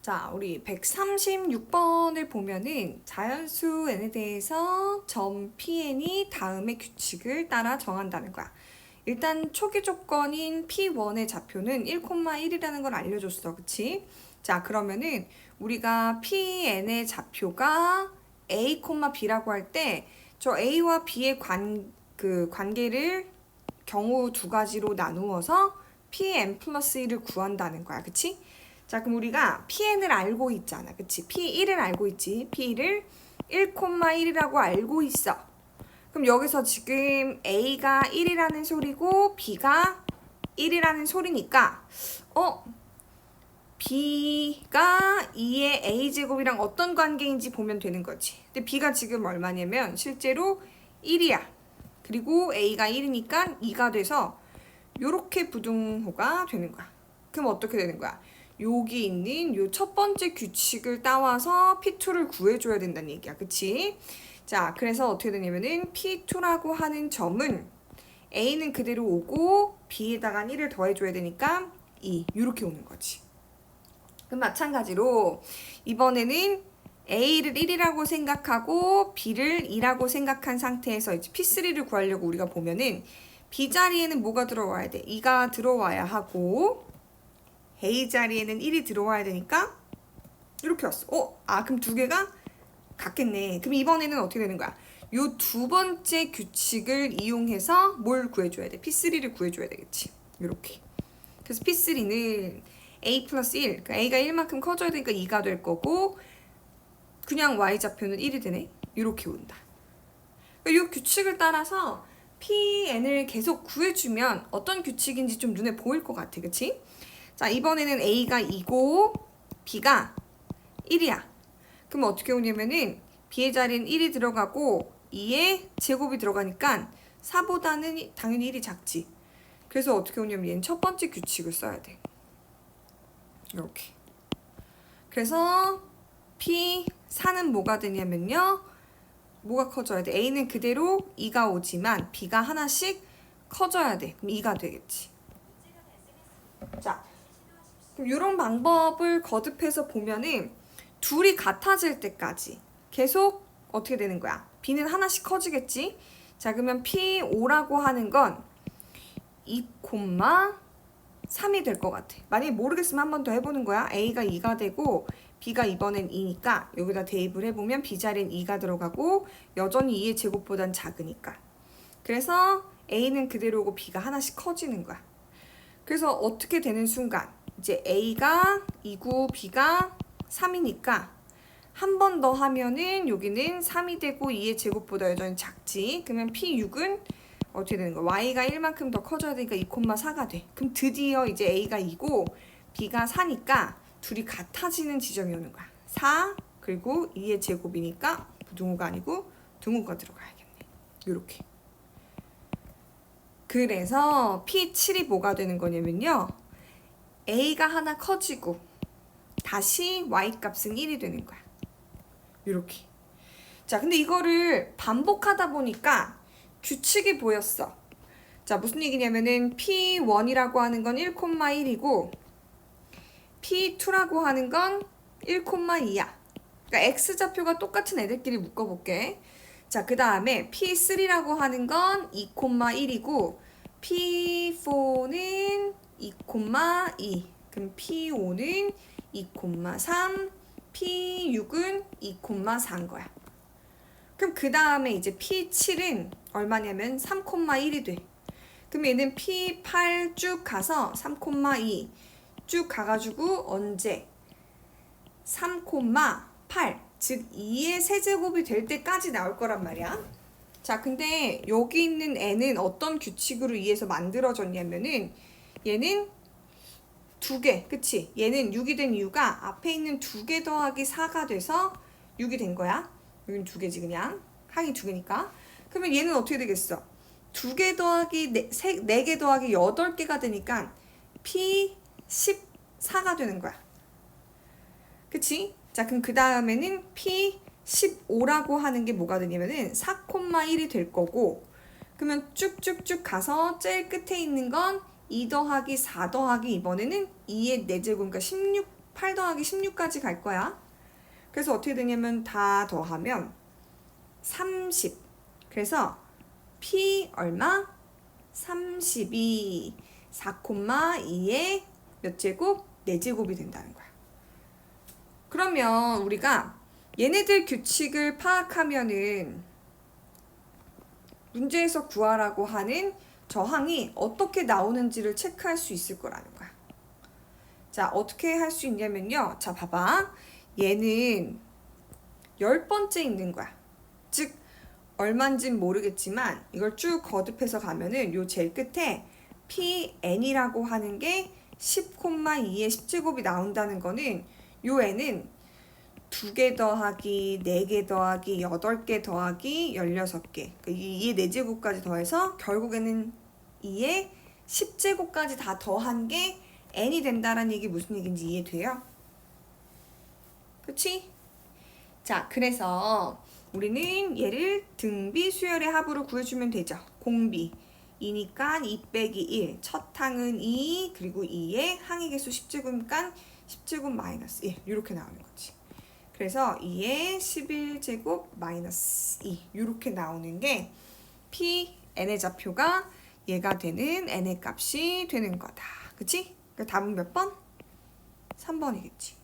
자, 우리 136번을 보면은 자연수 n에 대해서 점 pn이 다음의 규칙을 따라 정한다는 거야. 일단 초기 조건인 p1의 좌표는 1,1이라는 걸 알려줬어. 그치? 자, 그러면은 우리가 pn의 좌표가 a, b라고 할 때 저 a와 b의 관계를 경우 두 가지로 나누어서 pn 플러스 1을 구한다는 거야. 그치? 자, 그럼 우리가 pn을 알고 있잖아. 그치? p1을 알고 있지. p1을 1,1이라고 알고 있어. 그럼 여기서 지금 a가 1이라는 소리고 b가 1이라는 소리니까 b가 2의 a제곱이랑 어떤 관계인지 보면 되는 거지. 근데 b가 지금 얼마냐면 실제로 1이야. 그리고 a가 1이니까 2가 돼서 요렇게 부등호가 되는 거야. 그럼 어떻게 되는 거야? 여기 있는 요 첫 번째 규칙을 따와서 P2를 구해줘야 된다는 얘기야. 그치? 자, 그래서 어떻게 되냐면은 P2라고 하는 점은 A는 그대로 오고 B에다가 1을 더해줘야 되니까 2. 이렇게 오는 거지. 그럼 마찬가지로 이번에는 A를 1이라고 생각하고 B를 2라고 생각한 상태에서 이제 P3를 구하려고 우리가 보면은 B 자리에는 뭐가 들어와야 돼? 2가 들어와야 하고 A 자리에는 1이 들어와야 되니까 이렇게 왔어. 그럼 두 개가 같겠네. 그럼 이번에는 어떻게 되는 거야? 요 두 번째 규칙을 이용해서 뭘 구해줘야 돼? P3를 구해줘야 되겠지. 이렇게. 그래서 P3는 A 플러스 1. 그러니까 A가 1만큼 커져야 되니까 2가 될 거고 그냥 Y좌표는 1이 되네. 이렇게 온다. 이 규칙을 따라서 PN을 계속 구해주면 어떤 규칙인지 좀 눈에 보일 것 같아. 그치? 자, 이번에는 A가 2고 B가 1이야. 그럼 어떻게 오냐면은 B의 자리는 1이 들어가고 2의 제곱이 들어가니까 4보다는 당연히 1이 작지. 그래서 어떻게 오냐면 얘는 첫 번째 규칙을 써야 돼. 이렇게. 그래서 P4는 뭐가 되냐면요. 뭐가 커져야 돼? A는 그대로 2가 오지만 B가 하나씩 커져야 돼. 그럼 2가 되겠지. 자, 그럼 이런 방법을 거듭해서 보면은 둘이 같아질 때까지 계속 어떻게 되는 거야? B는 하나씩 커지겠지? 자, 그러면 P5라고 하는 건 2,3이 될 것 같아. 만약에 모르겠으면 한 번 더 해보는 거야. A가 2가 되고 B가 이번엔 2니까 여기다 대입을 해보면 B 자리엔 2가 들어가고 여전히 2의 제곱보단 작으니까. 그래서 A는 그대로고 B가 하나씩 커지는 거야. 그래서 어떻게 되는 순간 이제 A가 2고 B가 3이니까 한 번 더 하면은 여기는 3이 되고 2의 제곱보다 여전히 작지. 그러면 P6은 어떻게 되는 거야? Y가 1만큼 더 커져야 되니까 2,4가 돼. 그럼 드디어 이제 A가 2고 B가 4니까 둘이 같아지는 지점이 오는 거야. 4 그리고 2의 제곱이니까 부등호가 아니고 등호가 들어가야겠네. 이렇게. 그래서 P7이 뭐가 되는 거냐면요. A가 하나 커지고 다시 Y 값은 1이 되는 거야. 이렇게. 자, 근데 이거를 반복하다 보니까 규칙이 보였어. 자, 무슨 얘기냐면은 P1이라고 하는 건 1,1이고 P2라고 하는 건 1,2야. 그러니까 X좌표가 똑같은 애들끼리 묶어볼게. 자, 그 다음에 P3라고 하는 건 2,1이고 P4는 2,2. 그럼 P5는 2,3, P6은 2,4인 거야. 그럼 그 다음에 이제 P7은 얼마냐면 3,1이 돼. 그럼 얘는 P8 쭉 가서 3,2 쭉 가가지고 언제? 3,8 즉 2의 세제곱이 될 때까지 나올 거란 말이야. 자, 근데 여기 있는 n은 어떤 규칙으로 의해서 만들어졌냐면은 얘는 두 개, 그치? 얘는 6이 된 이유가 앞에 있는 2개 더하기 4가 돼서 6이 된 거야. 여기는 2개지 그냥. 항이 2개니까. 그러면 얘는 어떻게 되겠어? 2개 더하기 4개 더하기 8개가 되니까 P14가 되는 거야. 그치? 자, 그럼 그 다음에는 P15라고 하는 게 뭐가 되냐면은 4,1이 될 거고, 그러면 쭉쭉쭉 가서 제일 끝에 있는 건 2 더하기 4 더하기 이번에는 2의 4제곱, 그러니까 8 더하기 16까지 갈 거야. 그래서 어떻게 되냐면 다 더하면 30. 그래서 P 얼마? 32. 4,2의 몇 제곱? 4제곱이 된다는 거야. 그러면 우리가 얘네들 규칙을 파악하면은 문제에서 구하라고 하는 저항이 어떻게 나오는지를 체크할 수 있을 거라는 거야. 자, 어떻게 할 수 있냐면요. 자, 봐봐. 얘는 10번째 있는 거야. 즉, 얼만진 모르겠지만 이걸 쭉 거듭해서 가면은 요 제일 끝에 PN이라고 하는 게 10,2의 10제곱이 나온다는 거는 요 n은 2개 더하기 4개 더하기 8개 더하기 16개 이 2의 4제곱까지 더해서 결국에는 2의 10제곱까지 다 더한 게 n이 된다라는 얘기 무슨 얘기인지 이해돼요? 그치? 자, 그래서 우리는 얘를 등비 수열의 합으로 구해주면 되죠. 공비 2니까 2 빼기 1 첫 항은 2 그리고 2의 항의 개수 10제곱이니까 10제곱 마이너스 1 이렇게 나오는 거지. 그래서 2의 11제곱 마이너스 2 이렇게 나오는 게 Pn의 좌표가 얘가 되는 n의 값이 되는 거다. 그치? 그 답은 몇 번? 3번이겠지.